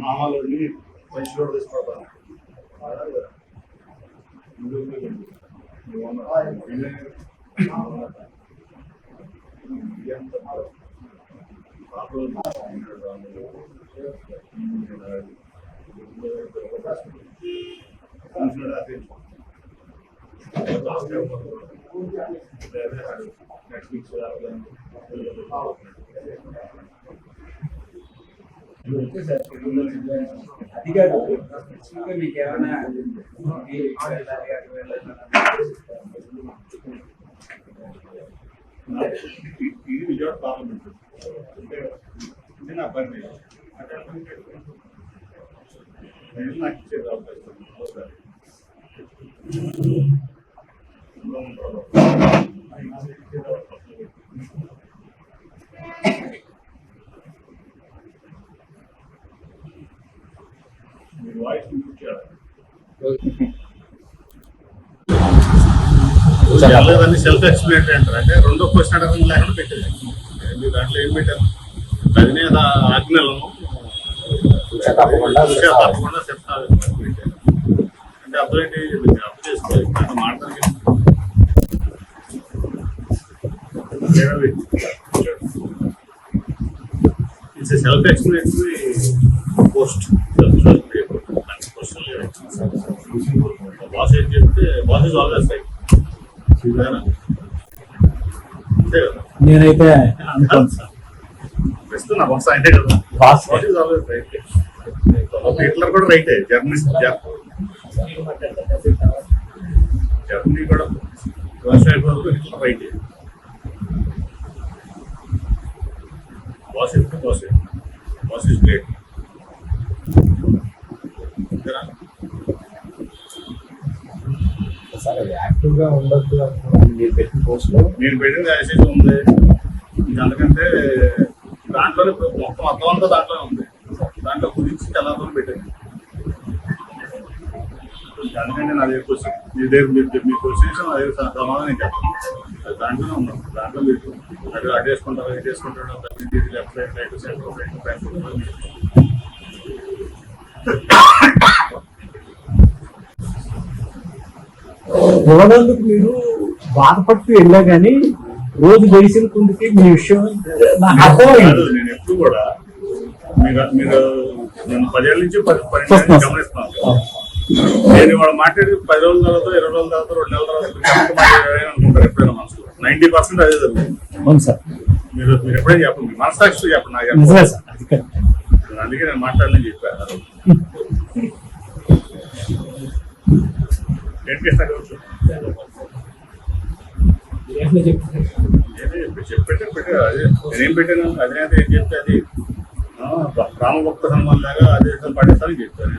మామూలు మంచి రోడ్ తీసుకోవాలి నెక్స్ట్ వీక్ అది కాదు మీకు ఏమైనా ఇది విజయవాడ పార్లమెంట్ అంటే నా పని నాకు ఇచ్చేది అవకాశం మీరు వాయిస్ అన్ని సెల్ఫ్ ఎక్స్ప్లెయినరీ అంటారు. అంటే రెండో క్వశ్చన్ అడగడం లేకుండా పెట్టేది. మీరు దాంట్లో ఏం పెట్టారు? అధినేత ఆజ్ఞలను తప్పకుండా చెప్తారు అంటే అప్పుడు ఏంటి అప్పు చేసుకోవాలి మాట్లాడాలి. It's self explanatory post. Boss ఏం చెప్తే బాస్ ఇస్ ఆల్వేస్ రైట్. నేనైతే అనుకోను సార్. నా బాస్ అయితే కదా boss is always right. Hitler కూడా రైటే. జర్మనీ కూడా హిట్లర్ రైటే. Boss is boss is great. Sir అది యాక్టివ్గా ఉండొద్దు మీరు పెట్టిన పోస్ట్లో నేను పెట్టింది యాక్సెస్ ఉంది. అందుకంటే దాంట్లోనే మొత్తం అర్థం అంతా దాంట్లోనే ఉంది. దాంట్లో గురించి తెల్లారితో పెట్టింది. అందుకంటే నా దగ్గర క్వశ్చన్ మీ క్వశ్చన్ అదే సమాధానం నేను చెప్పాను. దాంట్లోనే ఉన్నాం. దాంట్లో మీరు అటు అటు వేసుకుంటారు ఇటు వేసుకుంటారు left right right centre right ఇవ్వడానికి మీరు బాధపడుతూ వెళ్ళా కానీ రోజు గడిచిన కొందుకి మీ విషయం నాకు అర్థమైంది. నేను ఎప్పుడు కూడా మీరు నేను 10 ఏళ్ళ నుంచి గమనిస్తున్నాను. నేను ఇవాళ మాట్లాడి 10 రోజుల తర్వాత 20 రోజుల తర్వాత 2 నెలల తర్వాత అనుకుంటారు ఎప్పుడైనా మనసులో. 90% అదే జరుగుతుంది. అవును సార్. మీరు ఎప్పుడైనా చెప్పండి, మనసాక్షి చెప్పండి. నాకు అందుకే నేను మాట్లాడలేని చెప్పాను. చెప్పేటే అదే నేనేం పెట్టాను. అధినేత ఏం చెప్తే అది రామభక్త హనుమాన్ లాగా అదే పడేస్తానని చెప్పాను.